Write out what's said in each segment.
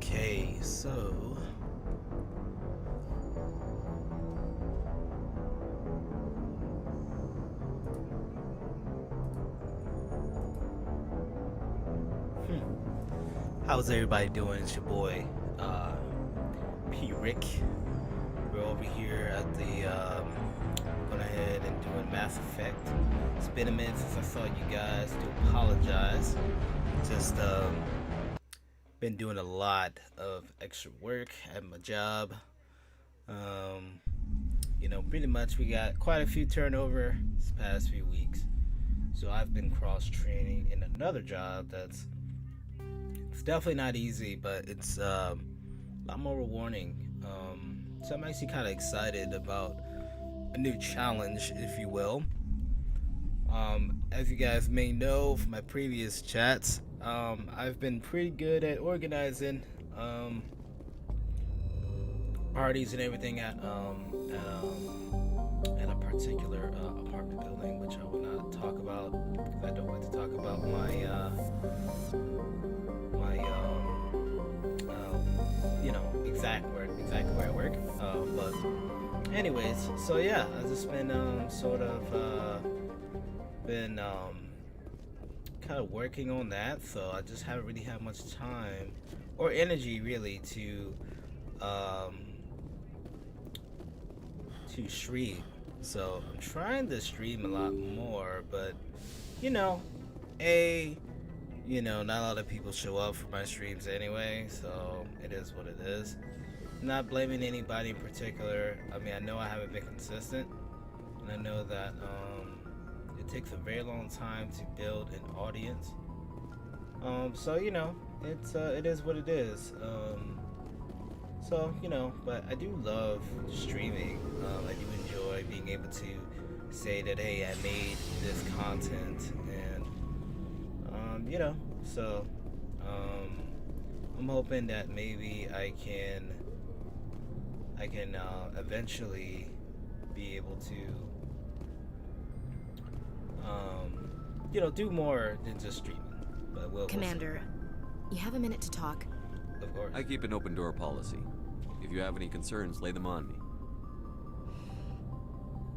Okay, so how's everybody doing? It's your boy, P. Rick. We're over here at the going ahead and doing Mass Effect. It's been a minute since I saw you guys. Do apologize. Just been doing a lot of extra work at my job. Um, pretty much we got quite a few turnover this past few weeks. So I've been cross training in another job that's it's definitely not easy, but it's a lot more rewarding. So I'm actually kind of excited about a new challenge, if you will. As you guys may know from my previous chats, I've been pretty good at organizing parties and everything at a particular apartment building, which I will not talk about because I don't like to talk about my exactly where I work. But anyways, so yeah, I've just been been kind of working on that. So I just haven't really had much time or energy really um, to stream. So I'm trying to stream a lot more, but you know, a not a lot of people show up for my streams anyway, so it is what it is. Not blaming anybody in particular. I mean, I know I haven't been consistent, and I know that it takes a very long time to build an audience. So it is what it is. But I do love streaming. I do enjoy being able to say that hey, I made this content, and so I'm hoping that maybe I can eventually be able to do more than just streaming. But Commander, you have a minute to talk? Of course. I keep an open door policy. If you have any concerns, lay them on me.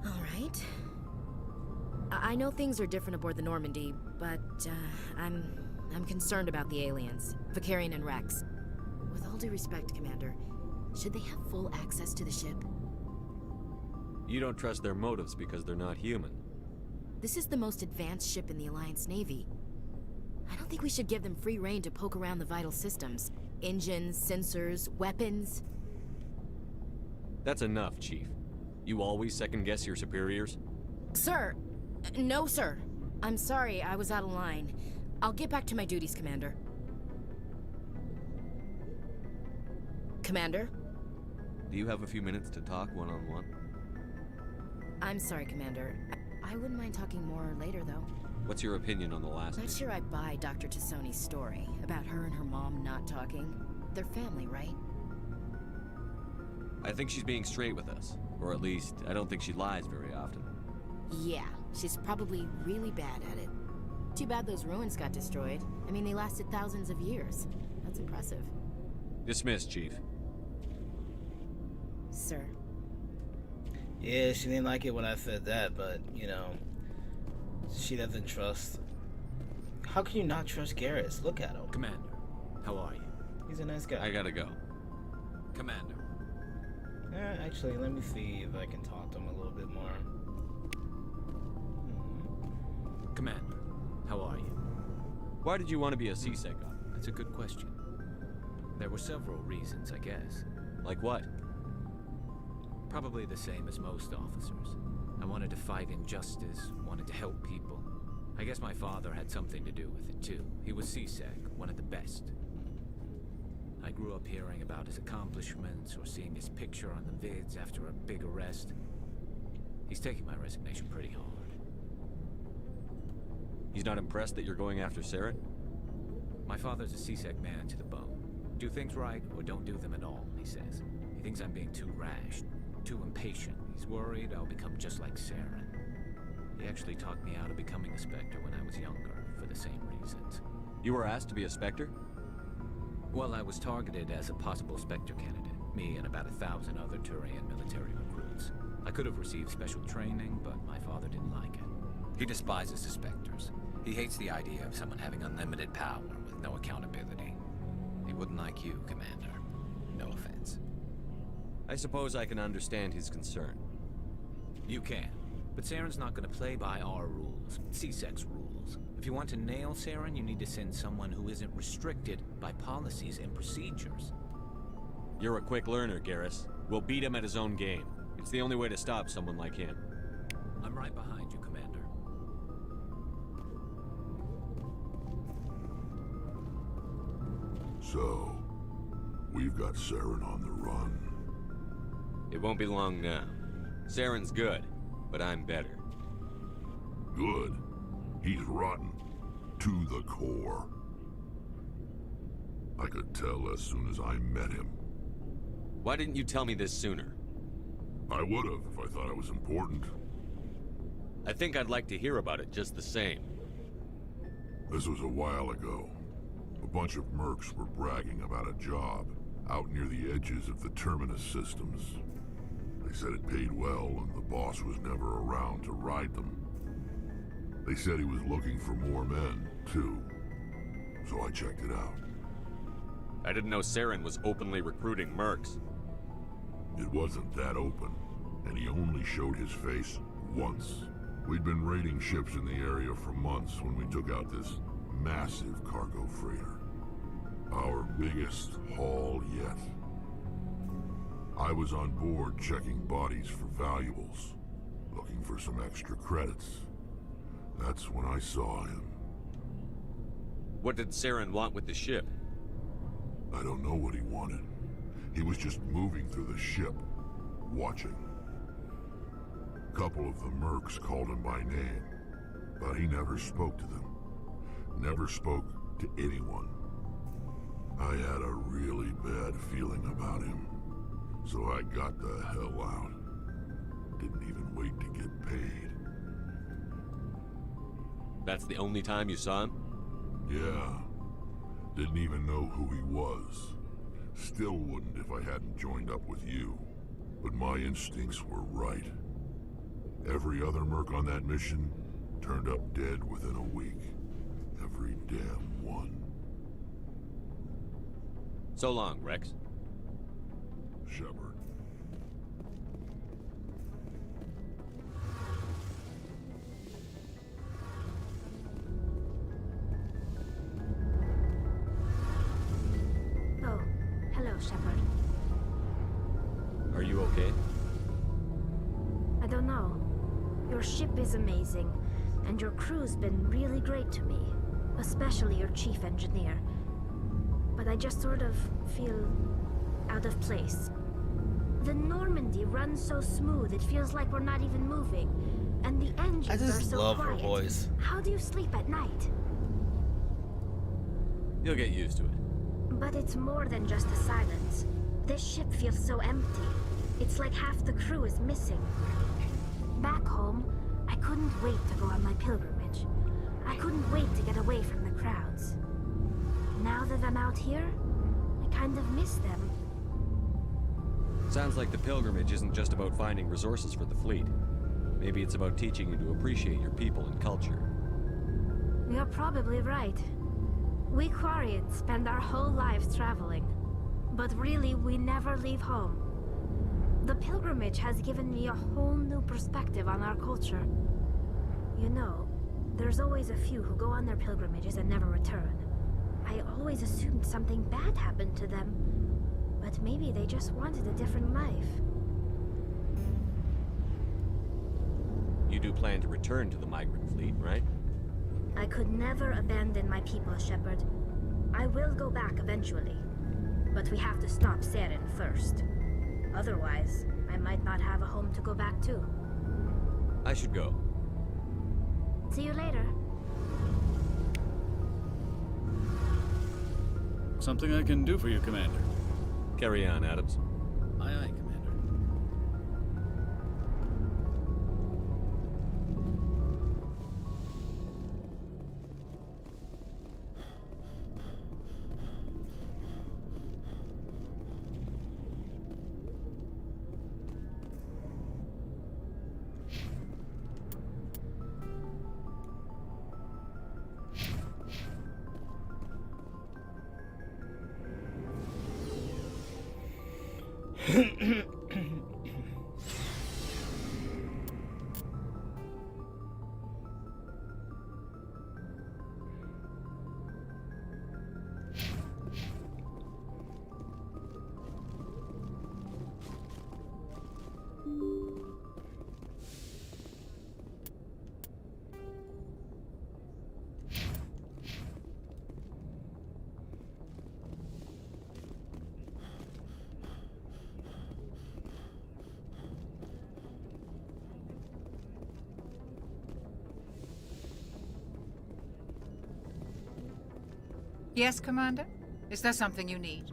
All right. I know things are different aboard the Normandy, but I'm concerned about the aliens, Vakarian and Rex. With all due respect, Commander, should they have full access to the ship? You don't trust their motives because they're not human. This is the most advanced ship in the Alliance Navy. I don't think we should give them free rein to poke around the vital systems. Engines, sensors, weapons. That's enough, Chief. You always second-guess your superiors? Sir! No, sir. I'm sorry, I was out of line. I'll get back to my duties, Commander. Commander? Do you have a few minutes to talk one-on-one? I'm sorry, Commander. I wouldn't mind talking more later, though. What's your opinion on the last Not issue? sure I buy Dr. Tassoni's story about her and her mom not talking. They're family, right? I think she's being straight with us. Or at least, I don't think she lies very often. Yeah, she's probably really bad at it. Too bad those ruins got destroyed. I mean, they lasted thousands of years. That's impressive. Dismissed, Chief. Sir. Yeah, she didn't like it when I said that, but she doesn't trust. How can you not trust Garrus? Look at him. Commander, how are you? He's a nice guy. I gotta go. Commander. Actually, let me see if I can talk to him a little bit more. Commander, how are you? Why did you want to be a CSEC op? That's a good question. There were several reasons, I guess. Like what? Probably the same as most officers. I wanted to fight injustice, wanted to help people. I guess my father had something to do with it too. He was CSEC, one of the best. I grew up hearing about his accomplishments or seeing his picture on the vids after a big arrest. He's taking my resignation pretty hard. He's not impressed that you're going after Saren? My father's a CSEC man to the bone. Do things right or don't do them at all, he says. He thinks I'm being too rash, too impatient. He's worried I'll become just like Saren. He actually talked me out of becoming a Spectre when I was younger, for the same reasons. You were asked to be a Spectre? Well, I was targeted as a possible Spectre candidate. Me and about 1,000 other Turian military recruits. I could have received special training, but my father didn't like it. He despises the Spectres. He hates the idea of someone having unlimited power with no accountability. He wouldn't like you, Commander. No offense. I suppose I can understand his concern. You can. But Saren's not gonna play by our rules. C-Sec's rules. If you want to nail Saren, you need to send someone who isn't restricted by policies and procedures. You're a quick learner, Garrus. We'll beat him at his own game. It's the only way to stop someone like him. I'm right behind you, Commander. So, we've got Saren on the run. It won't be long now. Saren's good, but I'm better. Good. He's rotten. To the core. I could tell as soon as I met him. Why didn't you tell me this sooner? I would have if I thought it was important. I think I'd like to hear about it just the same. This was a while ago. A bunch of mercs were bragging about a job out near the edges of the Terminus systems. They said it paid well and the boss was never around to ride them. They said he was looking for more men, too. So I checked it out. I didn't know Saren was openly recruiting mercs. It wasn't that open, and he only showed his face once. We'd been raiding ships in the area for months when we took out this massive cargo freighter. Our biggest haul yet. I was on board checking bodies for valuables, looking for some extra credits. That's when I saw him. What did Saren want with the ship? I don't know what he wanted. He was just moving through the ship, watching. A couple of the mercs called him by name, but he never spoke to them. Never spoke to anyone. I had a really bad feeling about him, so I got the hell out. Didn't even wait to get paid. That's the only time you saw him? Yeah. Didn't even know who he was. Still wouldn't if I hadn't joined up with you. But my instincts were right. Every other merc on that mission turned up dead within a week. Every damn one. So long, Rex. Shepard. Oh, hello, Shepard. Are you okay? I don't know. Your ship is amazing, and your crew's been really great to me. Especially your chief engineer. But I just sort of feel out of place. The Normandy runs so smooth, it feels like we're not even moving. And the engines I are just so love quiet. her voice. How do you sleep at night? You'll get used to it. But it's more than just the silence. This ship feels so empty. It's like half the crew is missing. Back home, I couldn't wait to go on my pilgrimage. I couldn't wait to get away from the crowds. Now that I'm out here, I kind of miss them. Sounds like the pilgrimage isn't just about finding resources for the fleet. Maybe it's about teaching you to appreciate your people and culture. You're probably right. We Quarians spend our whole lives traveling. But really, we never leave home. The pilgrimage has given me a whole new perspective on our culture. You know, there's always a few who go on their pilgrimages and never return. I always assumed something bad happened to them. But maybe they just wanted a different life. You do plan to return to the migrant fleet, right? I could never abandon my people, Shepard. I will go back eventually. But we have to stop Saren first. Otherwise, I might not have a home to go back to. I should go. See you later. Something I can do for you, Commander. Carry on, Adams. Aye, aye, Commander. Yes, Commander? Is there something you need?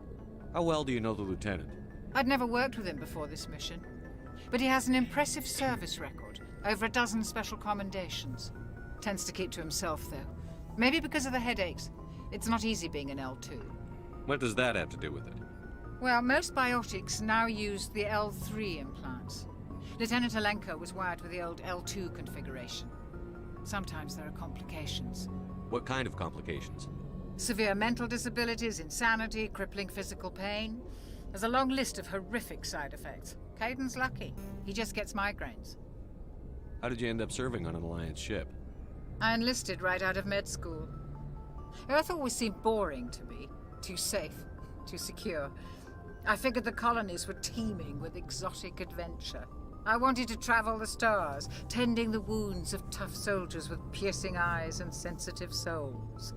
How well do you know the lieutenant? I'd never worked with him before this mission. But he has an impressive service record. Over a dozen special commendations. Tends to keep to himself, though. Maybe because of the headaches. It's not easy being an L2. What does that have to do with it? Well, most biotics now use the L3 implants. Lieutenant Alenko was wired with the old L2 configuration. Sometimes there are complications. What kind of complications? Severe mental disabilities, insanity, crippling physical pain. There's a long list of horrific side effects. Caden's lucky. He just gets migraines. How did you end up serving on an Alliance ship? I enlisted right out of med school. Earth always seemed boring to me. Too safe, too secure. I figured the colonies were teeming with exotic adventure. I wanted to travel the stars, tending the wounds of tough soldiers with piercing eyes and sensitive souls.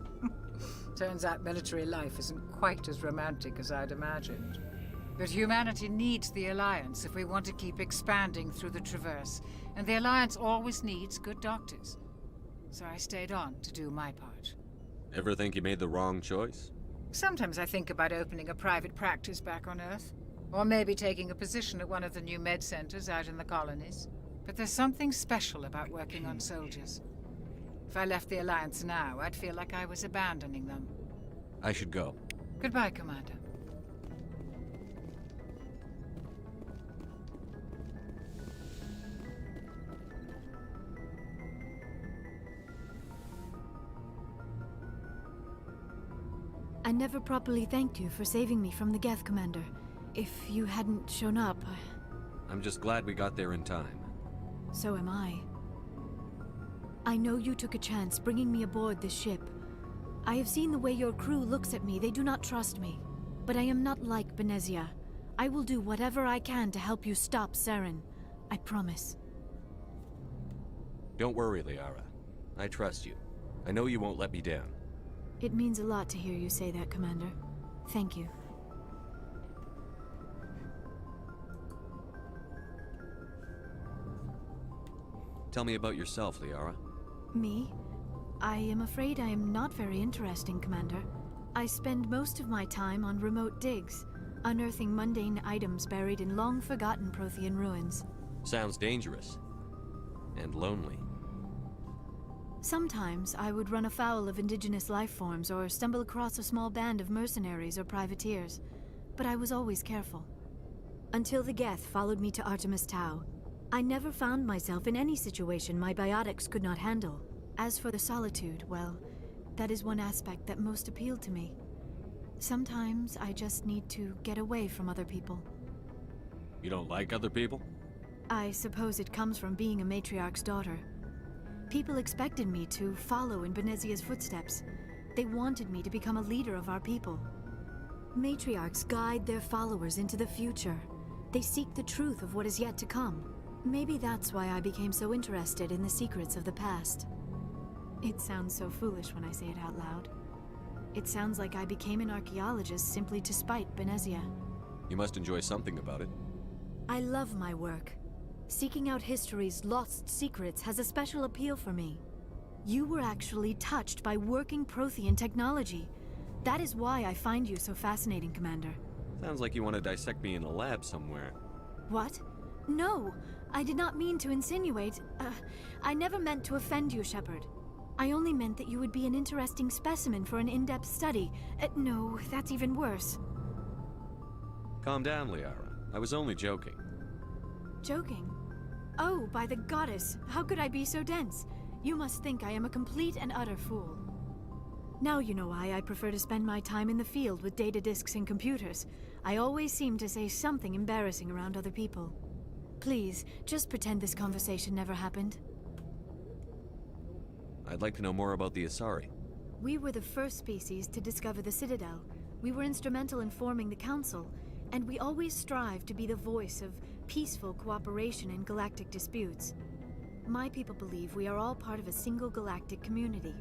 Turns out military life isn't quite as romantic as I'd imagined. But humanity needs the Alliance if we want to keep expanding through the Traverse, and the Alliance always needs good doctors. So I stayed on to do my part. Ever think you made the wrong choice? Sometimes I think about opening a private practice back on Earth, or maybe taking a position at one of the new med centers out in the colonies. But there's something special about working on soldiers. If I left the Alliance now, I'd feel like I was abandoning them. I should go. Goodbye, Commander. I never properly thanked you for saving me from the Geth, Commander. If you hadn't shown up, I'm just glad we got there in time. so am I. I know you took a chance bringing me aboard this ship. I have seen the way your crew looks at me. They do not trust me. But I am not like Benezia. I will do whatever I can to help you stop Saren. I promise. Don't worry, Liara. I trust you. I know you won't let me down. It means a lot to hear you say that, Commander. Thank you. Tell me about yourself, Liara. Me? I am afraid I am not very interesting, Commander. I spend most of my time on remote digs, unearthing mundane items buried in long-forgotten Prothean ruins. Sounds dangerous. And lonely. Sometimes I would run afoul of indigenous life forms or stumble across a small band of mercenaries or privateers, but I was always careful. Until the Geth followed me to Artemis Tau, I never found myself in any situation my biotics could not handle. As for the solitude, well, that is one aspect that most appealed to me. Sometimes I just need to get away from other people. You don't like other people? I suppose it comes from being a matriarch's daughter. People expected me to follow in Benezia's footsteps. They wanted me to become a leader of our people. Matriarchs guide their followers into the future. They seek the truth of what is yet to come. Maybe that's why I became so interested in the secrets of the past. It sounds so foolish when I say it out loud. It sounds like I became an archaeologist simply to spite Benezia. You must enjoy something about it. I love my work. Seeking out history's lost secrets has a special appeal for me. You were actually touched by working Prothean technology. That is why I find you so fascinating, Commander. Sounds like you want to dissect me in a lab somewhere. What? No, I did not mean to insinuate. I never meant to offend you, Shepard. I only meant that you would be an interesting specimen for an in-depth study. No, that's even worse. Calm down, Liara. I was only joking. Joking? Oh, by the goddess, how could I be so dense? You must think I am a complete and utter fool. Now you know why I prefer to spend my time in the field with data disks and computers. I always seem to say something embarrassing around other people. Please, just pretend this conversation never happened. I'd like to know more about the Asari. We were the first species to discover the Citadel. We were instrumental in forming the Council, and we always strive to be the voice of peaceful cooperation in galactic disputes. My people believe we are all part of a single galactic community.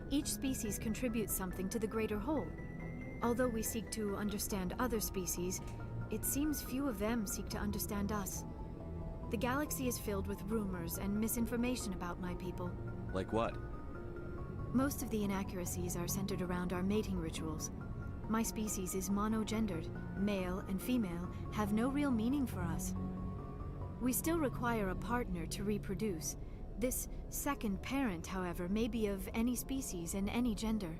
Each species contributes something to the greater whole. Although we seek to understand other species, it seems few of them seek to understand us. The galaxy is filled with rumors and misinformation about my people. Like what? Most of the inaccuracies are centered around our mating rituals. My species is monogendered. Male and female have no real meaning for us. We still require a partner to reproduce. This second parent, however, may be of any species and any gender.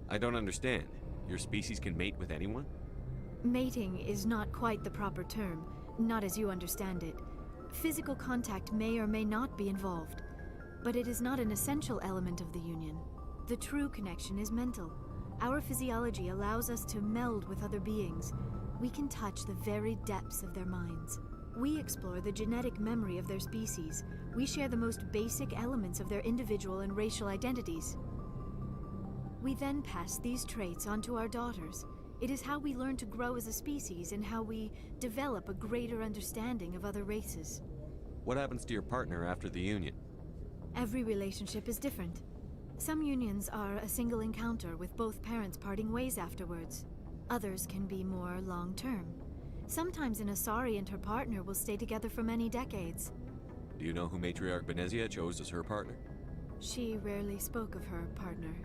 I don't understand. Your species can mate with anyone? Mating is not quite the proper term, not as you understand it. Physical contact may or may not be involved, but it is not an essential element of the union. The true connection is mental. Our physiology allows us to meld with other beings. We can touch the very depths of their minds. We explore the genetic memory of their species. We share the most basic elements of their individual and racial identities. We then pass these traits on to our daughters. It is how we learn to grow as a species and how we develop a greater understanding of other races. What happens to your partner after the union? Every relationship is different. Some unions are a single encounter with both parents parting ways afterwards. Others can be more long-term. Sometimes an Asari and her partner will stay together for many decades. Do you know who Matriarch Benezia chose as her partner? She rarely spoke of her partner.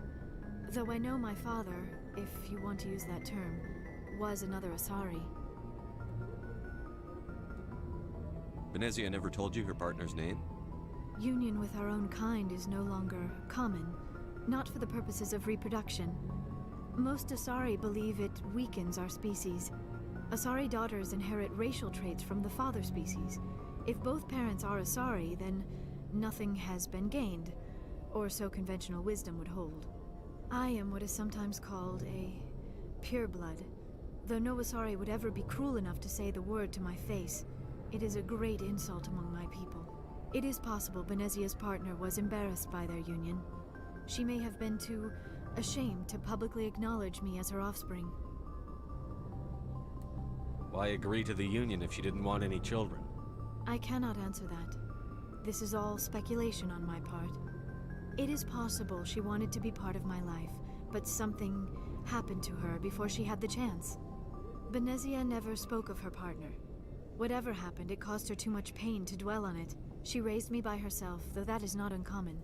Though I know my father, if you want to use that term, was another Asari. Benezia never told you her partner's name? Union with our own kind is no longer common, not for the purposes of reproduction. Most Asari believe it weakens our species. Asari daughters inherit racial traits from the father species. If both parents are Asari, then nothing has been gained, or so conventional wisdom would hold. I am what is sometimes called a pureblood. Though no Asari would ever be cruel enough to say the word to my face, it is a great insult among my people. It is possible Benezia's partner was embarrassed by their union. She may have been too ashamed to publicly acknowledge me as her offspring. Why agree to the union if she didn't want any children? I cannot answer that. This is all speculation on my part. It is possible she wanted to be part of my life, but something happened to her before she had the chance. Benezia never spoke of her partner. Whatever happened, it caused her too much pain to dwell on it. She raised me by herself, though that is not uncommon.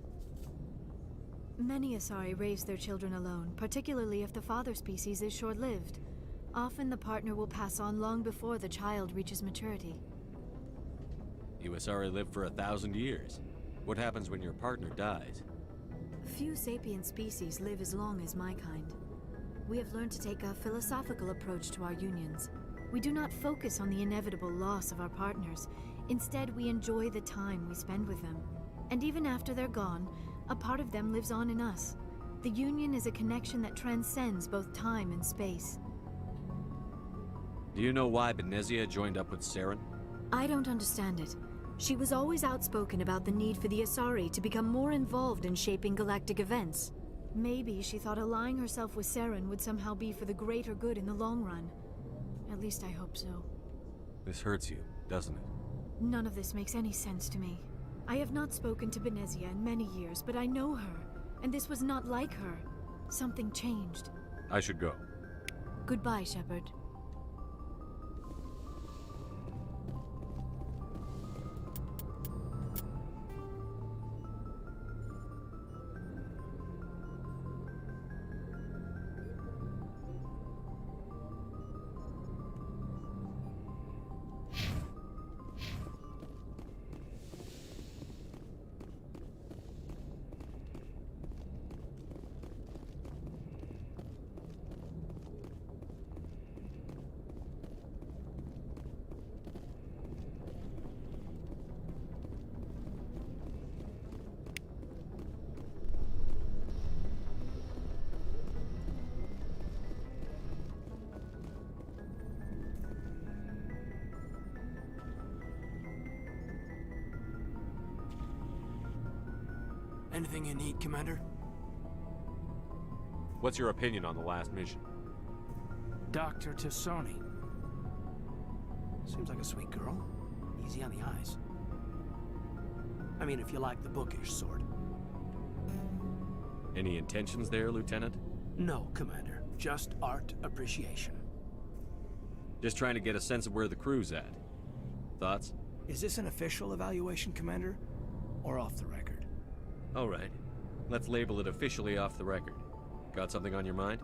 Many Asari raise their children alone, particularly if the father species is short-lived. Often the partner will pass on long before the child reaches maturity. You Asari live for 1,000 years. What happens when your partner dies? Few sapient species live as long as my kind. We have learned to take a philosophical approach to our unions. We do not focus on the inevitable loss of our partners. Instead, we enjoy the time we spend with them. And even after they're gone, a part of them lives on in us. The union is a connection that transcends both time and space. Do you know why Benezia joined up with Saren? I don't understand it. She was always outspoken about the need for the Asari to become more involved in shaping galactic events. Maybe she thought allying herself with Saren would somehow be for the greater good in the long run. At least I hope so. This hurts you, doesn't it? None of this makes any sense to me. I have not spoken to Benezia in many years, but I know her, and this was not like her. Something changed. I should go. Goodbye, Shepard. Anything you need, Commander? What's your opinion on the last mission? Dr. Tassoni. Seems like a sweet girl. Easy on the eyes. I mean, if you like the bookish sort. Any intentions there, Lieutenant? No, Commander. Just art appreciation. Just trying to get a sense of where the crew's at. Thoughts? Is this an official evaluation, Commander? Or off the record? All right. Let's label it officially off the record. Got something on your mind?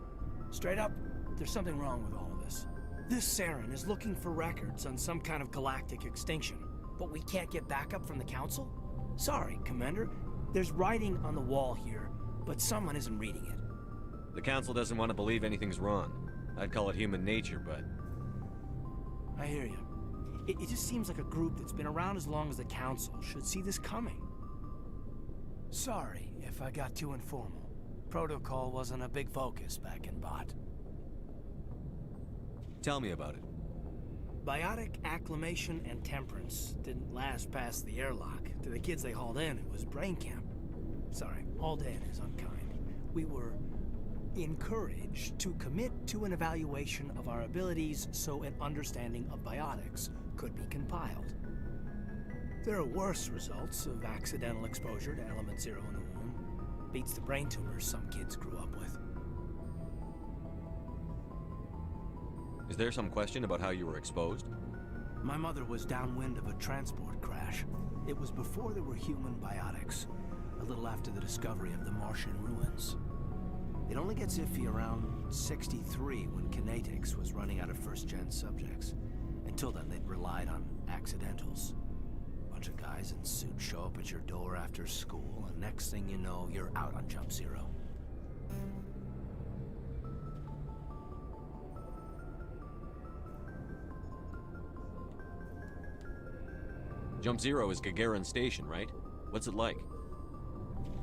Straight up, there's something wrong with all of this. This Saren is looking for records on some kind of galactic extinction, but we can't get backup from the Council? Sorry, Commander. There's writing on the wall here, but someone isn't reading it. The Council doesn't want to believe anything's wrong. I'd call it human nature, but... I hear you. It just seems like a group that's been around as long as the Council should see this coming. Sorry if I got too informal. Protocol wasn't a big focus back in Bot. Tell me about it. Biotic acclimation and temperance didn't last past the airlock. To the kids they hauled in, it was brain camp. Sorry, hauled in is unkind. We were encouraged to commit to an evaluation of our abilities so an understanding of biotics could be compiled. There are worse results of accidental exposure to Element Zero in the womb. Beats the brain tumors some kids grew up with. Is there some question about how you were exposed? My mother was downwind of a transport crash. It was before there were human biotics, a little after the discovery of the Martian ruins. It only gets iffy around 63 when Kinetics was running out of first-gen subjects. Until then, they'd relied on accidentals. Bunch of guys in suits show up at your door after school, and next thing you know, you're out on Jump Zero. Jump Zero is Gagarin Station, right? What's it like?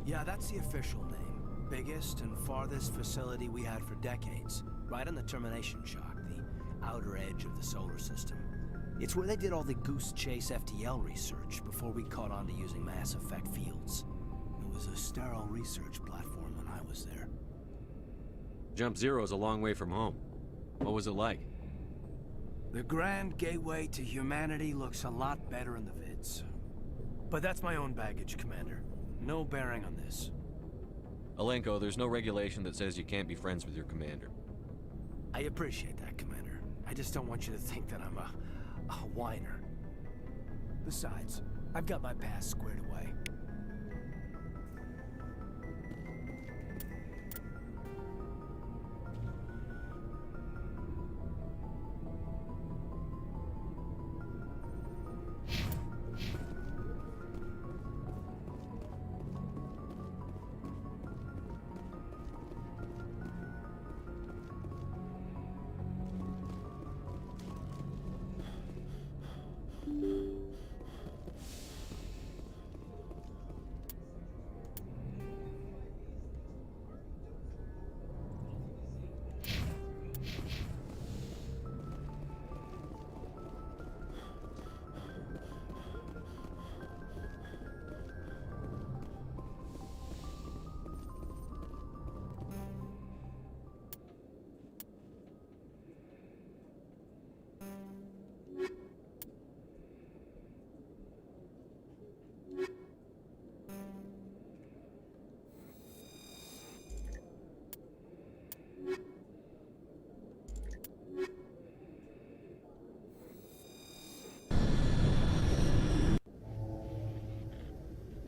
Yeah, that's the official name. Biggest and farthest facility we had for decades. Right on the termination shock, the outer edge of the solar system. It's where they did all the Goose Chase FTL research before we caught on to using mass effect fields. It was a sterile research platform when I was there. Jump Zero is a long way from home. What was it like? The grand gateway to humanity looks a lot better in the vids. But that's my own baggage, Commander. No bearing on this. Alenko, there's no regulation that says you can't be friends with your commander. I appreciate that, Commander. I just don't want you to think that I'm a whiner. Besides, I've got my past squared away.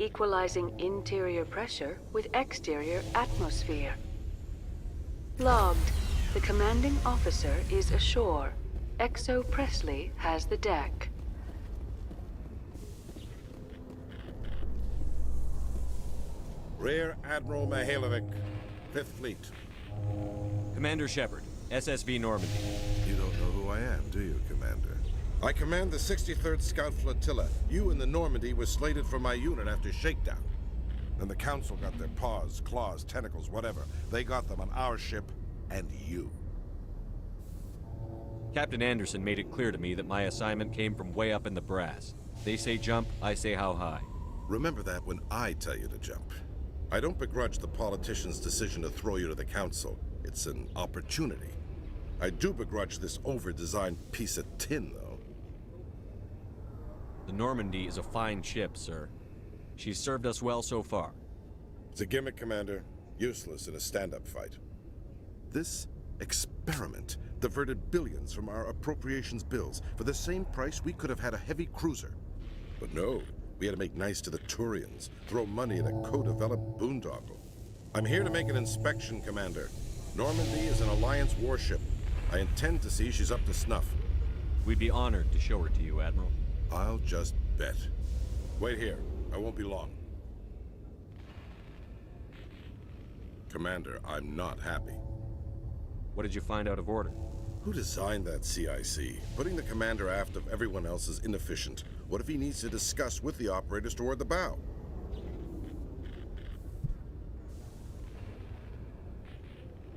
Equalizing interior pressure with exterior atmosphere. Logged. The commanding officer is ashore. Exo Presley has the deck. Rear Admiral Mihailovic, 5th Fleet. Commander Shepard, SSV Normandy. You don't know who I am, do you, Commander? I command the 63rd Scout Flotilla. You and the Normandy were slated for my unit after shakedown. Then the Council got their paws, claws, tentacles, whatever. They got them on our ship and you. Captain Anderson made it clear to me that my assignment came from way up in the brass. They say jump, I say how high. Remember that when I tell you to jump. I don't begrudge the politician's decision to throw you to the council. It's an opportunity. I do begrudge this over-designed piece of tin, though. The Normandy is a fine ship, sir. She's served us well so far. It's a gimmick, Commander. Useless in a stand-up fight. This experiment diverted billions from our appropriations bills. For the same price, we could have had a heavy cruiser. But no, we had to make nice to the Turians, throw money at a co-developed boondoggle. I'm here to make an inspection, Commander. Normandy is an Alliance warship. I intend to see she's up to snuff. We'd be honored to show her to you, Admiral. I'll just bet. Wait here. I won't be long. Commander, I'm not happy. What did you find out of order? Who designed that CIC? Putting the commander aft of everyone else is inefficient. What if he needs to discuss with the operators toward the bow?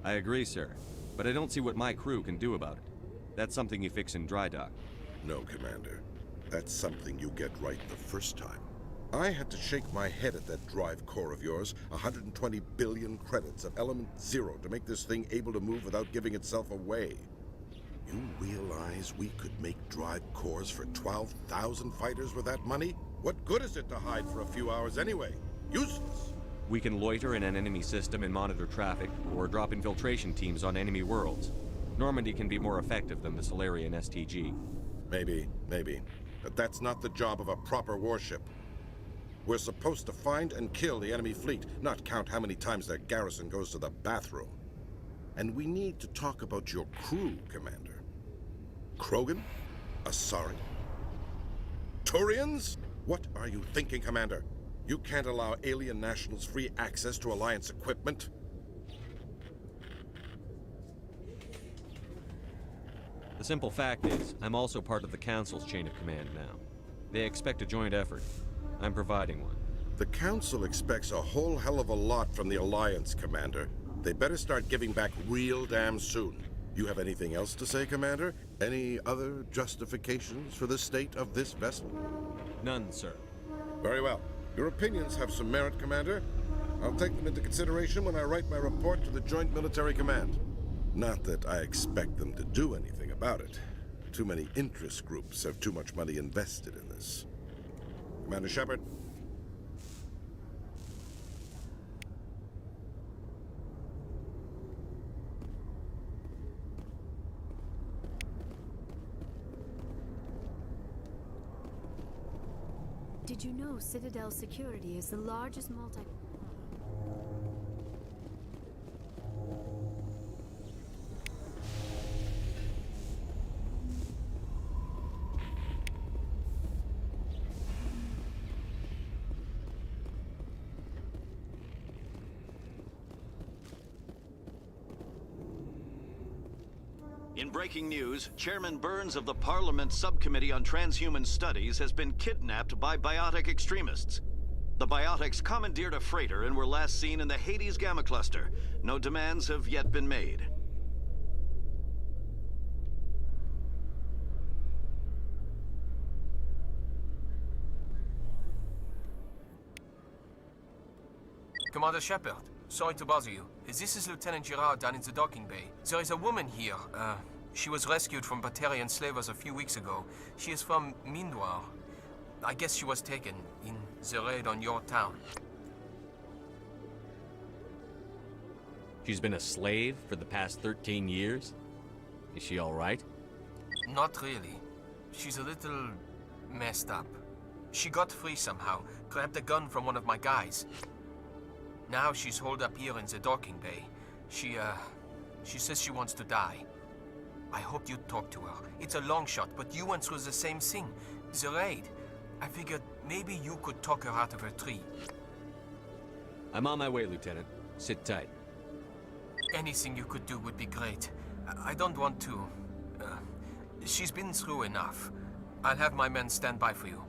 I agree, sir. But I don't see what my crew can do about it. That's something you fix in dry dock. No, Commander. That's something you get right the first time. I had to shake my head at that drive core of yours. 120 billion credits of element 0 to make this thing able to move without giving itself away. You realize we could make drive cores for 12,000 fighters with that money? What good is it to hide for a few hours anyway? Useless. We can loiter in an enemy system and monitor traffic, or drop infiltration teams on enemy worlds. Normandy can be more effective than the Solarian STG. Maybe. But that's not the job of a proper warship. We're supposed to find and kill the enemy fleet, not count how many times their garrison goes to the bathroom. And we need to talk about your crew, Commander. Krogan? Asari? Turians? What are you thinking, Commander? You can't allow alien nationals free access to Alliance equipment. The simple fact is, I'm also part of the Council's chain of command now. They expect a joint effort. I'm providing one. The Council expects a whole hell of a lot from the Alliance, Commander. They better start giving back real damn soon. You have anything else to say, Commander? Any other justifications for the state of this vessel? None, sir. Very well. Your opinions have some merit, Commander. I'll take them into consideration when I write my report to the Joint Military Command. Not that I expect them to do anything about it. Too many interest groups have too much money invested in this. Commander Shepard. Did you know Citadel Security is the largest multi... In breaking news, Chairman Burns of the Parliament Subcommittee on Transhuman Studies has been kidnapped by biotic extremists. The biotics commandeered a freighter and were last seen in the Hades Gamma Cluster. No demands have yet been made. Commander Shepard, sorry to bother you. This is Lieutenant Girard down in the docking bay. There is a woman here. She was rescued from Batarian slavers a few weeks ago. She is from Mindoir. I guess she was taken in the raid on your town. She's been a slave for the past 13 years? Is she all right? Not really. She's a little messed up. She got free somehow, grabbed a gun from one of my guys. Now she's holed up here in the docking bay. She says she wants to die. I hoped you'd talk to her. It's a long shot, but you went through the same thing. The raid. I figured maybe you could talk her out of her tree. I'm on my way, Lieutenant. Sit tight. Anything you could do would be great. I don't want to... she's been through enough. I'll have my men stand by for you.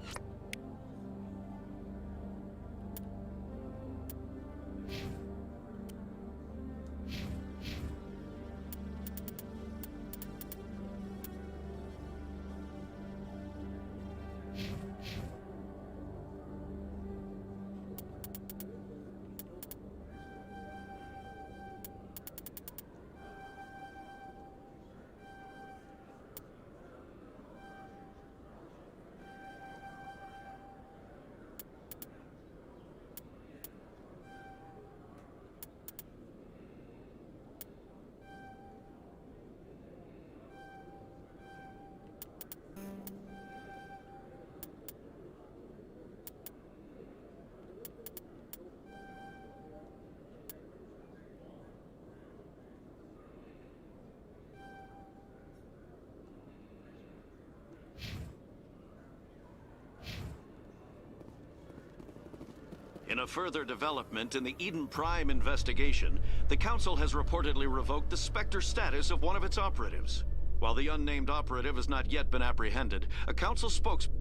In a further development in the Eden Prime investigation, the Council has reportedly revoked the Spectre status of one of its operatives. While the unnamed operative has not yet been apprehended, a Council spokesman...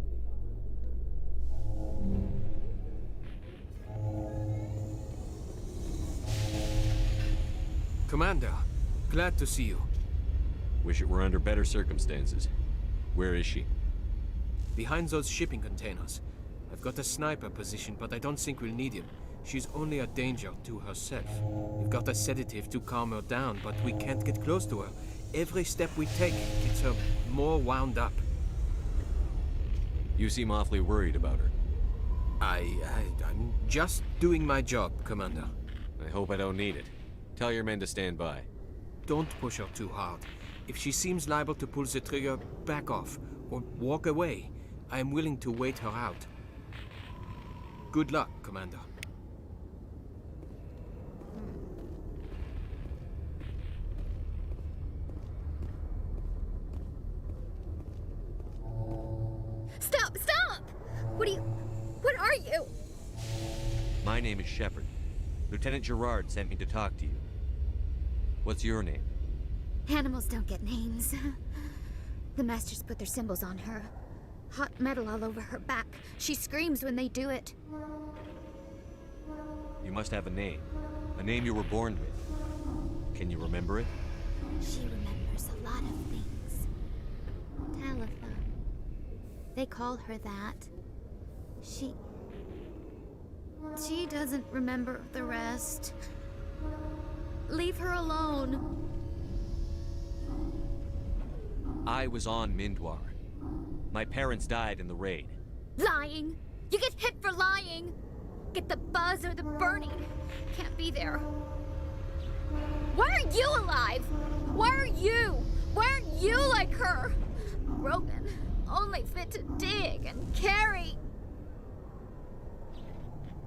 Commander, glad to see you. Wish it were under better circumstances. Where is she? Behind those shipping containers. I've got a sniper position, but I don't think we'll need him. She's only a danger to herself. We've got a sedative to calm her down, but we can't get close to her. Every step we take gets her more wound up. You seem awfully worried about her. I'm just doing my job, Commander. I hope I don't need it. Tell your men to stand by. Don't push her too hard. If she seems liable to pull the trigger, back off, or walk away. I am willing to wait her out. Good luck, Commander. Stop! Stop! What are you? My name is Shepard. Lieutenant Gerard sent me to talk to you. What's your name? Animals don't get names. The Masters put their symbols on her. Hot metal all over her back. She screams when they do it. You must have a name. A name you were born with. Can you remember it? She remembers a lot of things. Talitha. They call her that. She doesn't remember the rest. Leave her alone. I was on Mindwar. My parents died in the raid. Lying! You get hit for lying! Get the buzz or the burning. Can't be there. Why are you alive? Why are you? Why aren't you like her? Broken. Only fit to dig and carry.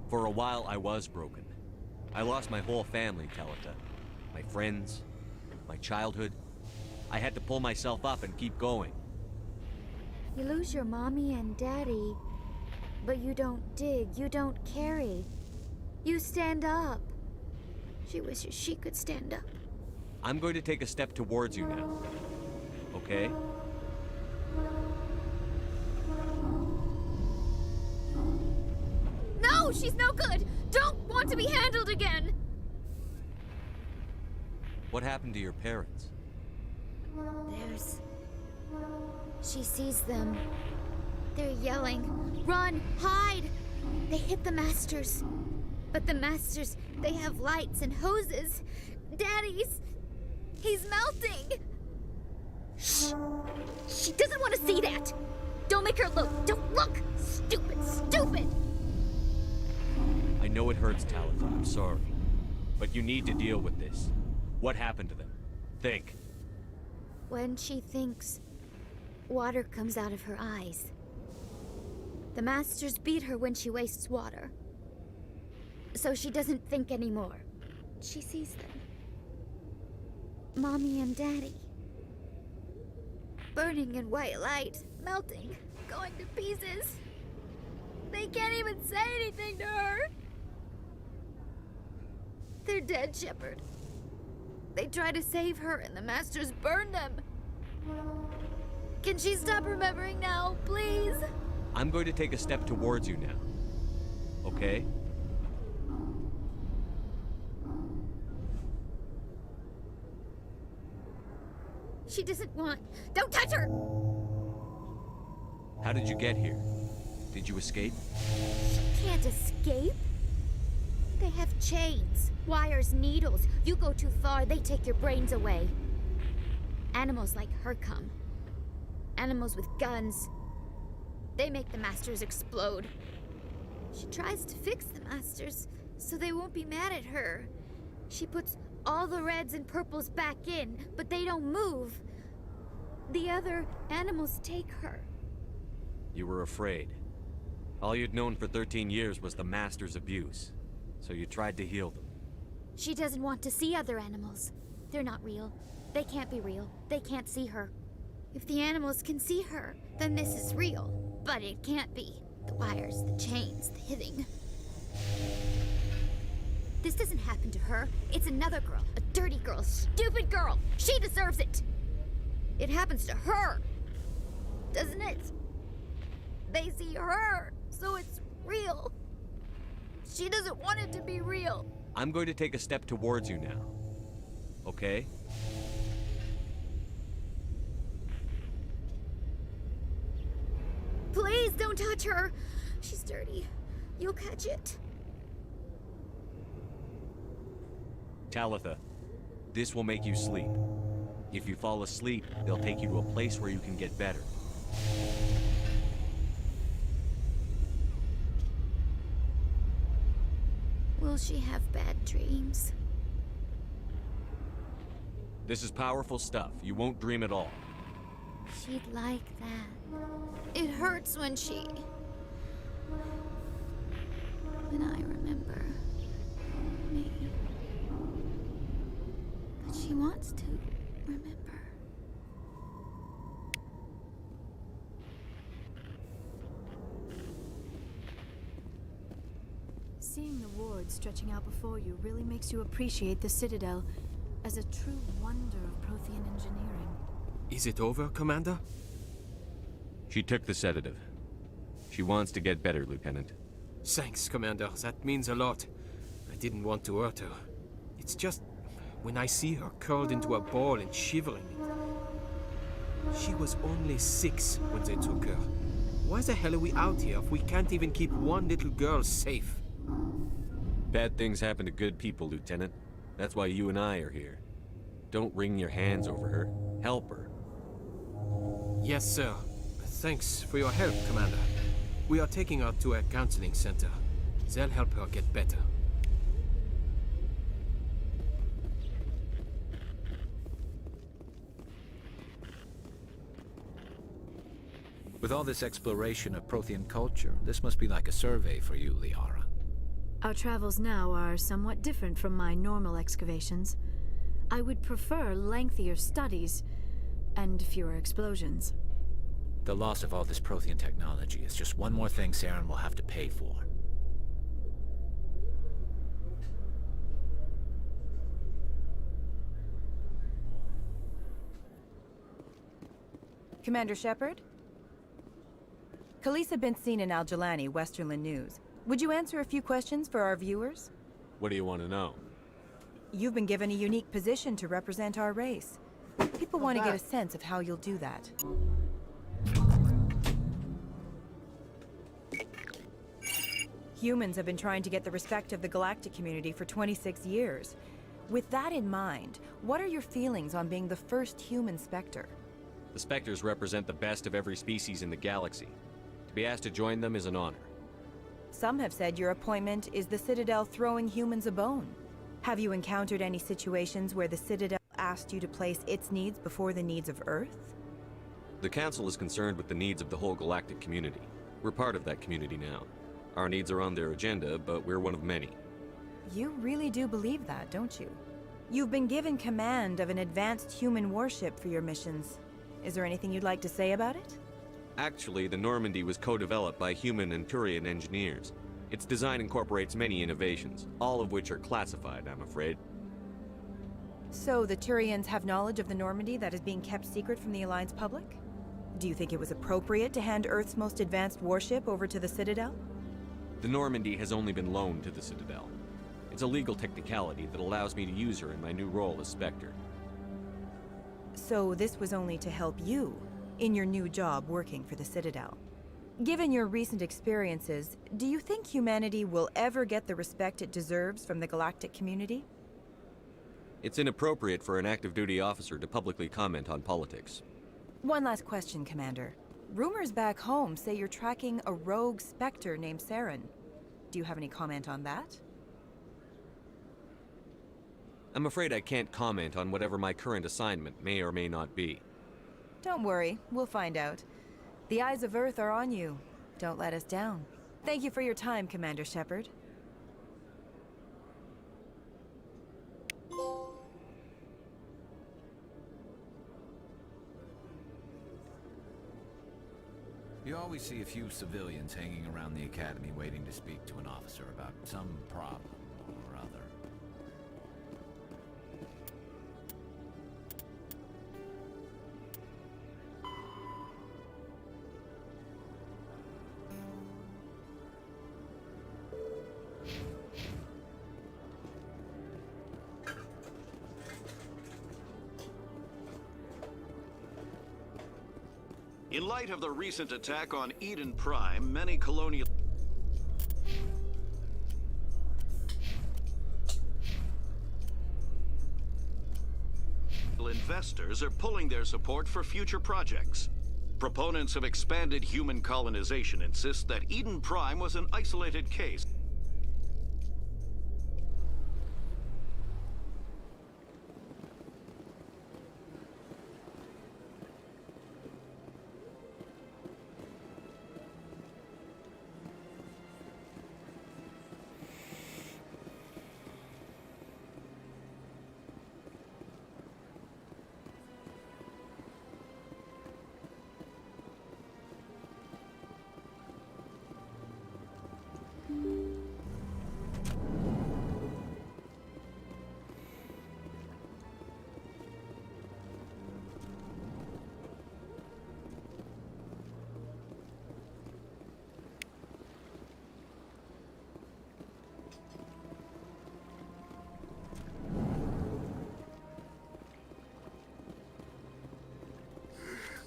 For a while, I was broken. I lost my whole family, Talitha. My friends, my childhood. I had to pull myself up and keep going. You lose your mommy and daddy, but you don't dig, you don't carry. You stand up. She wishes she could stand up. I'm going to take a step towards you now. Okay? No, she's no good! Don't want to be handled again! What happened to your parents? She sees them. They're yelling, "Run! Hide!" They hit the Masters. But the Masters, they have lights and hoses. Daddy's... he's melting! Shh! She doesn't want to see that! Don't make her look! Don't look! Stupid, stupid! I know it hurts, Talitha. I'm sorry. But you need to deal with this. What happened to them? Think. When she thinks, water comes out of her eyes. The Masters beat her when she wastes water. So she doesn't think anymore. She sees them. Mommy and Daddy. Burning in white light, melting, going to pieces. They can't even say anything to her. They're dead, Shepard. They try to save her and the Masters burn them. Can she stop remembering now, please? I'm going to take a step towards you now. Okay? She doesn't want... Don't touch her! How did you get here? Did you escape? She can't escape. They have chains, wires, needles. You go too far, they take your brains away. Animals like her come. Animals with guns. They make the Masters explode. She tries to fix the Masters so they won't be mad at her. She puts all the reds and purples back in, but they don't move. The other animals take her. You were afraid. All you'd known for 13 years was the Master's abuse. So you tried to heal them. She doesn't want to see other animals. They're not real. They can't be real. They can't see her. If the animals can see her, then this is real. But it can't be. The wires, the chains, the hitting. This doesn't happen to her. It's another girl. A dirty girl. Stupid girl. She deserves it. It happens to her. Doesn't it? They see her, so it's real. She doesn't want it to be real. I'm going to take a step towards you now. Okay? Please don't touch her. She's dirty. You'll catch it. Talitha, this will make you sleep. If you fall asleep, they'll take you to a place where you can get better. Will she have bad dreams? This is powerful stuff. You won't dream at all. She'd like that. It hurts when she... When I remember me. But she wants to remember. Seeing the wards stretching out before you really makes you appreciate the Citadel as a true wonder of Prothean engineering. Is it over, Commander? She took the sedative. She wants to get better, Lieutenant. Thanks, Commander. That means a lot. I didn't want to hurt her. It's just... when I see her curled into a ball and shivering... She was only 6 when they took her. Why the hell are we out here if we can't even keep one little girl safe? Bad things happen to good people, Lieutenant. That's why you and I are here. Don't wring your hands over her. Help her. Yes, sir. Thanks for your help, Commander. We are taking her to a counseling center. They'll help her get better. With all this exploration of Prothean culture, this must be like a survey for you, Liara. Our travels now are somewhat different from my normal excavations. I would prefer lengthier studies and fewer explosions. The loss of all this Prothean technology is just one more thing Saren will have to pay for. Commander Shepard? Khaleesa bint Sinan Al-Jalani, Westerland News. Would you answer a few questions for our viewers? What do you want to know? You've been given a unique position to represent our race. People want to get a sense of how you'll do that. Humans have been trying to get the respect of the galactic community for 26 years. With that in mind, what are your feelings on being the first human Spectre? The Spectres represent the best of every species in the galaxy. To be asked to join them is an honor. Some have said your appointment is the Citadel throwing humans a bone. Have you encountered any situations where the Citadel asked you to place its needs before the needs of Earth? The Council is concerned with the needs of the whole galactic community. We're part of that community now. Our needs are on their agenda, but we're one of many. You really do believe that, don't you? You've been given command of an advanced human warship for your missions. Is there anything you'd like to say about it? Actually, the Normandy was co-developed by human and Turian engineers. Its design incorporates many innovations, all of which are classified, I'm afraid. So the Turians have knowledge of the Normandy that is being kept secret from the Alliance public? Do you think it was appropriate to hand Earth's most advanced warship over to the Citadel? The Normandy has only been loaned to the Citadel. It's a legal technicality that allows me to use her in my new role as Spectre. So this was only to help you in your new job working for the Citadel. Given your recent experiences, do you think humanity will ever get the respect it deserves from the galactic community? It's inappropriate for an active duty officer to publicly comment on politics. One last question, Commander. Rumors back home say you're tracking a rogue Spectre named Saren. Do you have any comment on that? I'm afraid I can't comment on whatever my current assignment may or may not be. Don't worry, we'll find out. The eyes of Earth are on you. Don't let us down. Thank you for your time, Commander Shepard. You always always see a few civilians hanging around the academy waiting to speak to an officer about some problem or other. In light of the recent attack on Eden Prime, many colonial investors are pulling their support for future projects. Proponents of expanded human colonization insist that Eden Prime was an isolated case.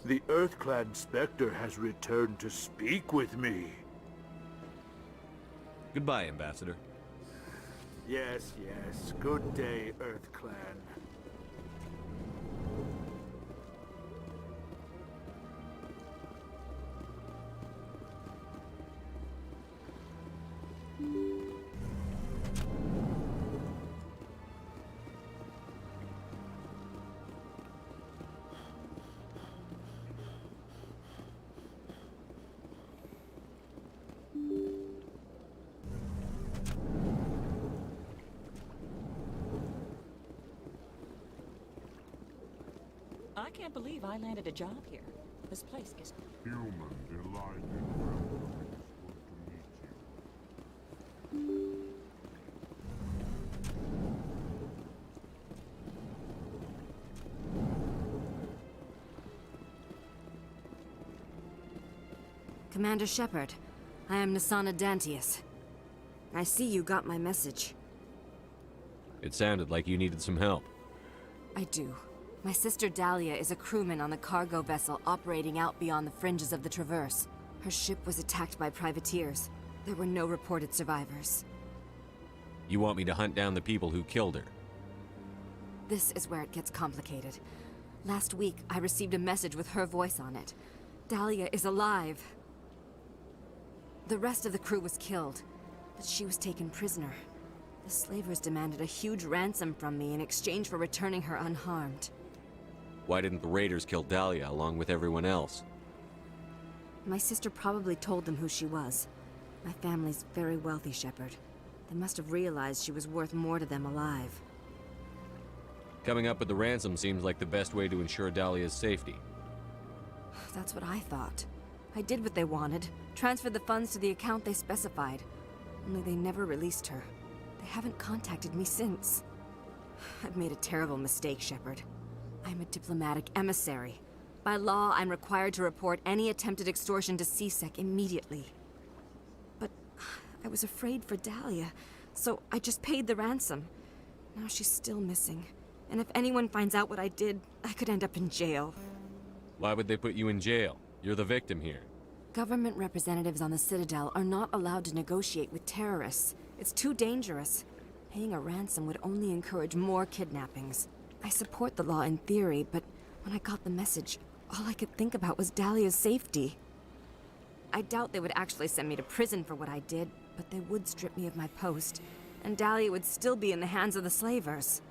The EarthClan Spectre has returned to speak with me. Goodbye, Ambassador. Yes, yes. Good day, EarthClan. I can't believe I landed a job here. This place is... Human delighted. Commander Shepard, I am Nasana Dantius. I see you got my message. It sounded like you needed some help. I do. My sister Dahlia is a crewman on the cargo vessel operating out beyond the fringes of the Traverse. Her ship was attacked by privateers. There were no reported survivors. You want me to hunt down the people who killed her? This is where it gets complicated. Last week, I received a message with her voice on it. Dahlia is alive. The rest of the crew was killed, but she was taken prisoner. The slavers demanded a huge ransom from me in exchange for returning her unharmed. Why didn't the raiders kill Dahlia along with everyone else? My sister probably told them who she was. My family's very wealthy, Shepard. They must have realized she was worth more to them alive. Coming up with the ransom seems like the best way to ensure Dahlia's safety. That's what I thought. I did what they wanted, transferred the funds to the account they specified. Only they never released her. They haven't contacted me since. I've made a terrible mistake, Shepard. I'm a diplomatic emissary. By law, I'm required to report any attempted extortion to C-Sec immediately. But I was afraid for Dahlia, so I just paid the ransom. Now she's still missing. And if anyone finds out what I did, I could end up in jail. Why would they put you in jail? You're the victim here. Government representatives on the Citadel are not allowed to negotiate with terrorists. It's too dangerous. Paying a ransom would only encourage more kidnappings. I support the law in theory, but when I got the message, all I could think about was Dahlia's safety. I doubt they would actually send me to prison for what I did, but they would strip me of my post, and Dahlia would still be in the hands of the slavers.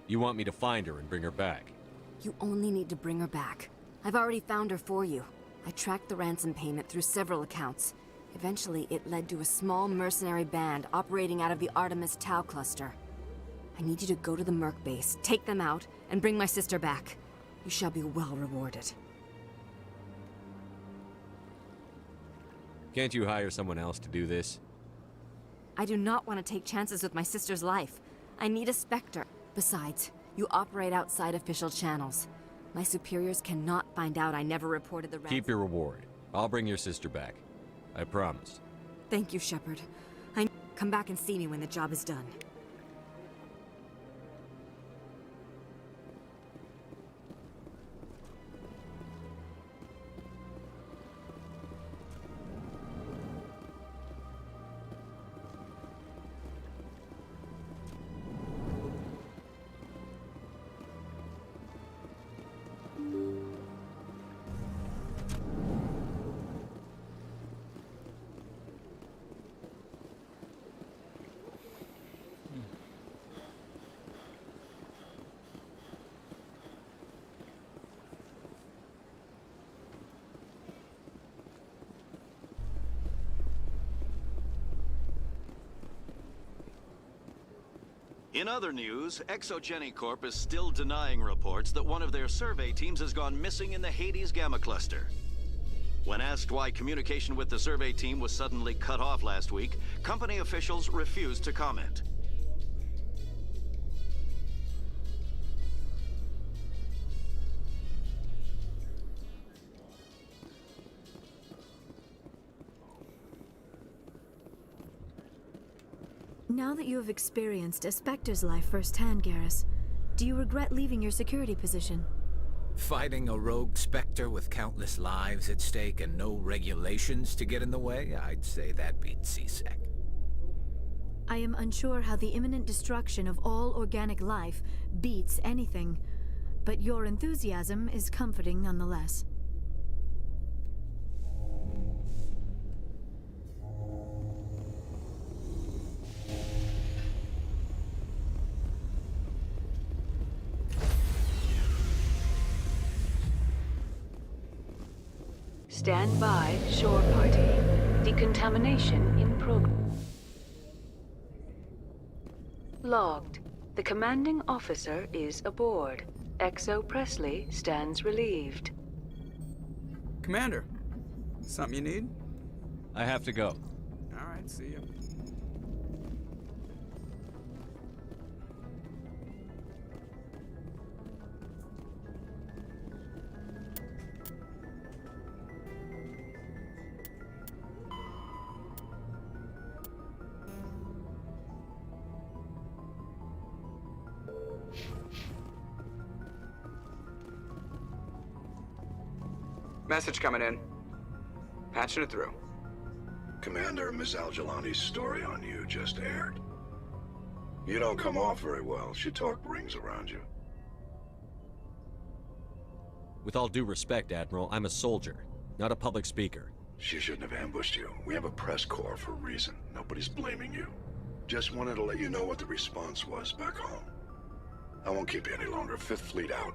You want me to find her and bring her back? You only need to bring her back. I've already found her for you. I tracked the ransom payment through several accounts. Eventually, it led to a small mercenary band operating out of the Artemis Tau cluster. I need you to go to the Merc base, take them out, and bring my sister back. You shall be well rewarded. Can't you hire someone else to do this? I do not want to take chances with my sister's life. I need a Spectre. Besides, you operate outside official channels. My superiors cannot find out I never reported the Keep your reward. I'll bring your sister back. I promise. Thank you, Shepard. Come back and see me when the job is done. In other news, Exogeny Corp is still denying reports that one of their survey teams has gone missing in the Hades Gamma Cluster. When asked why communication with the survey team was suddenly cut off last week, company officials refused to comment. Now that you have experienced a Spectre's life firsthand, Garrus, do you regret leaving your security position? Fighting a rogue Spectre with countless lives at stake and no regulations to get in the way? I'd say that beats CSEC. I am unsure how the imminent destruction of all organic life beats anything, but your enthusiasm is comforting nonetheless. Stand by, shore party. Decontamination in progress. Logged. The commanding officer is aboard. Exo Presley stands relieved. Commander, something you need? I have to go. All right, see you. Message coming in. Patching it through. Commander, Miss Al-Jalani's story on you just aired. You don't come off very well. She talk rings around you. With all due respect, Admiral, I'm a soldier, not a public speaker. She shouldn't have ambushed you. We have a press corps for a reason. Nobody's blaming you. Just wanted to let you know what the response was back home. I won't keep you any longer. Fifth Fleet out.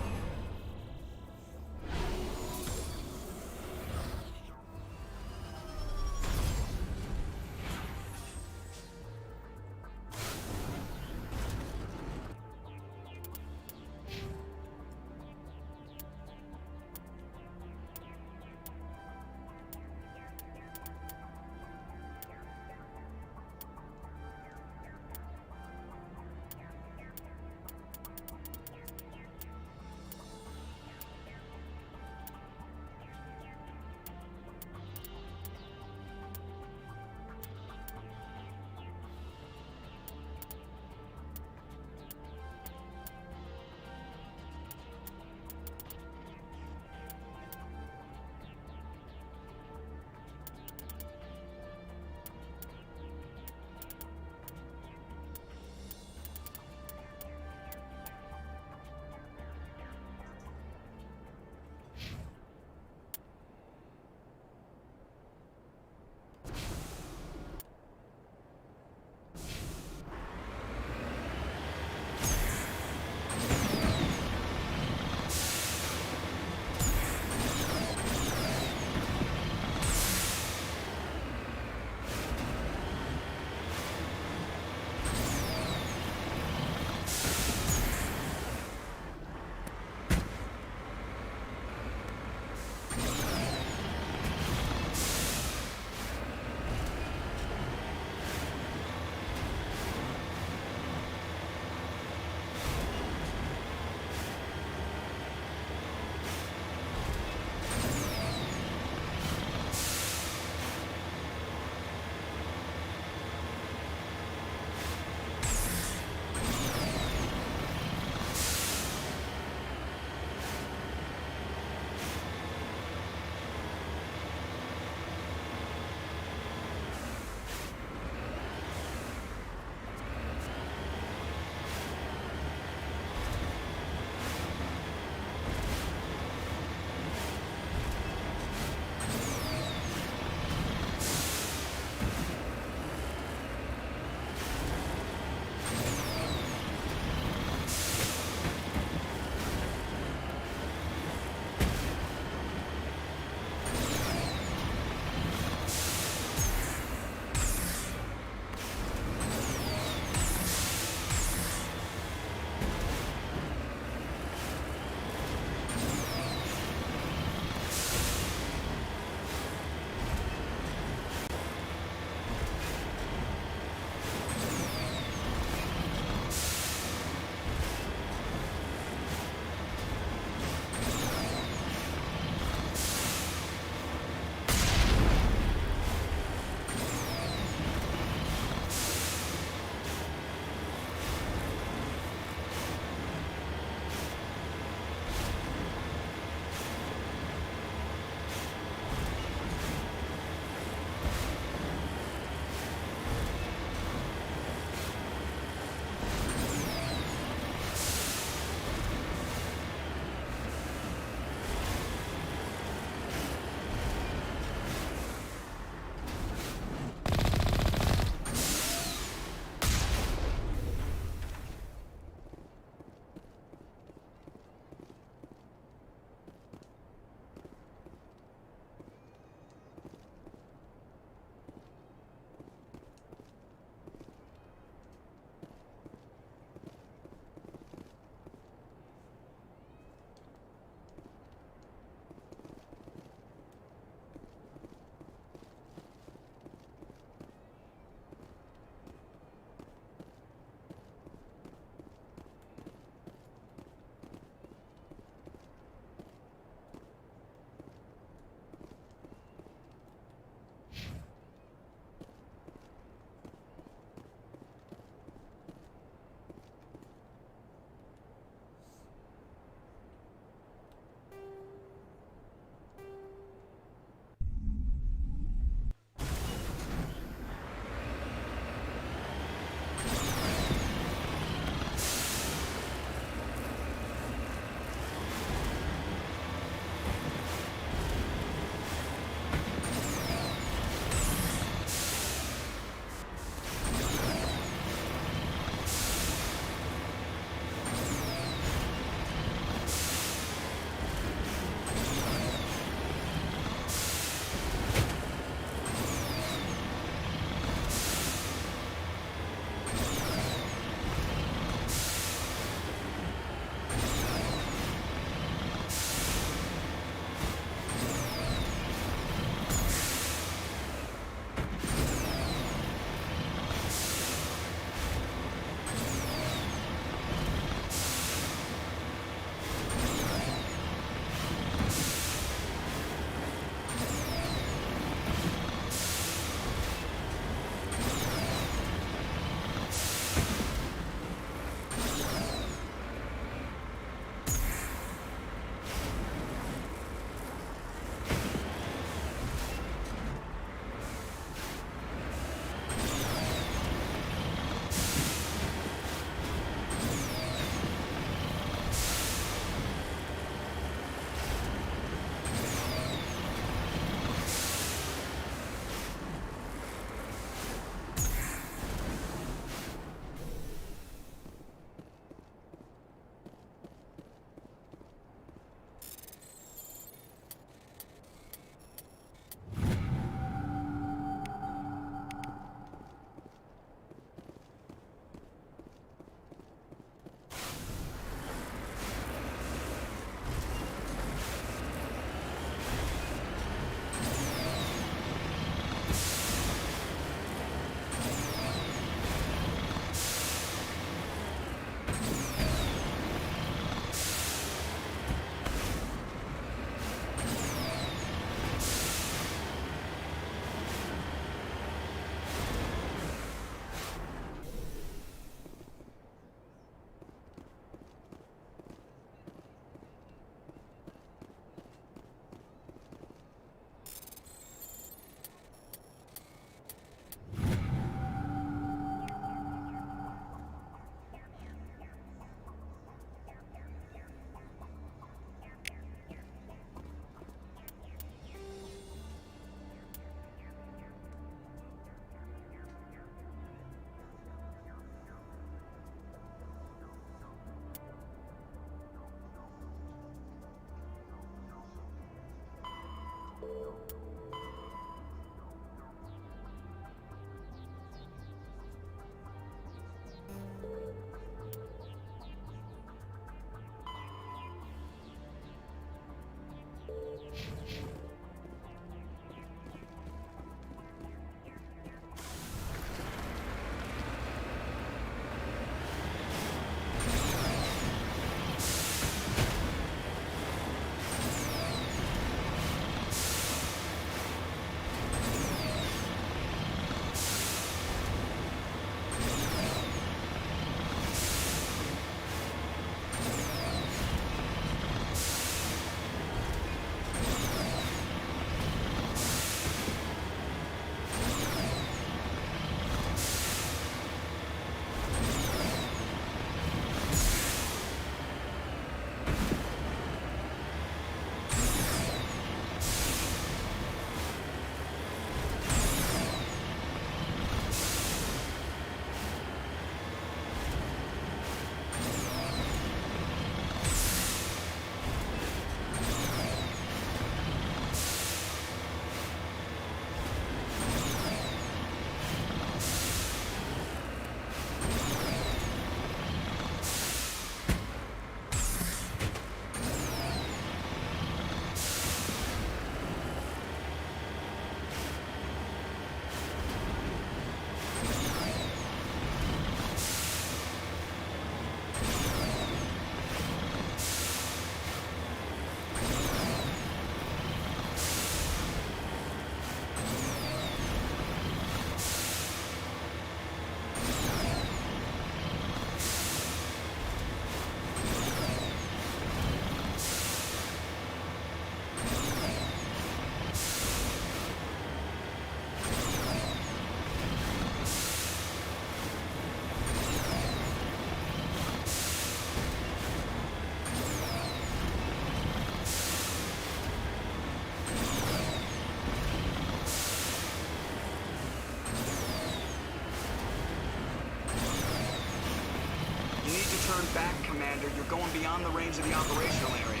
turn back, Commander. You're going beyond the range of the operational area.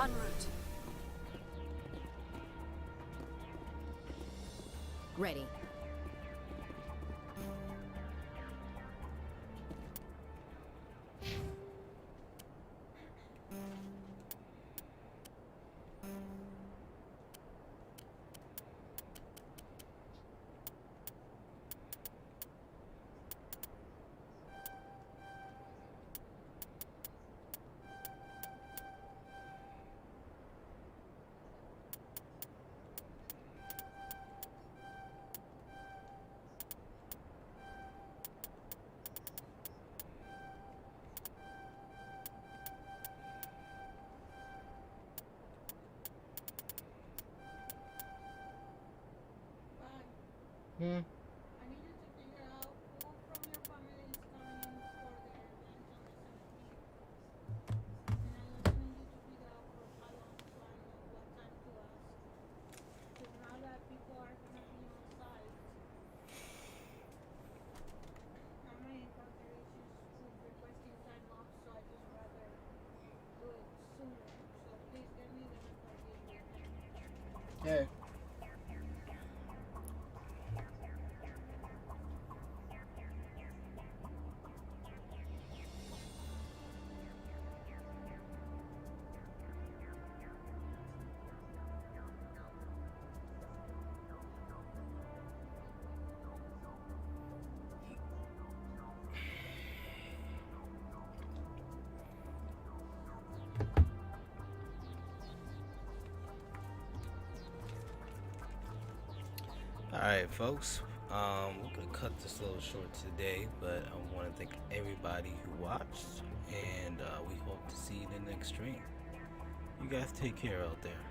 En route. Ready. Hmm. Hey. Alright folks, we're gonna cut this a little short today, but I want to thank everybody who watched, and we hope to see you in the next stream. You guys take care out there.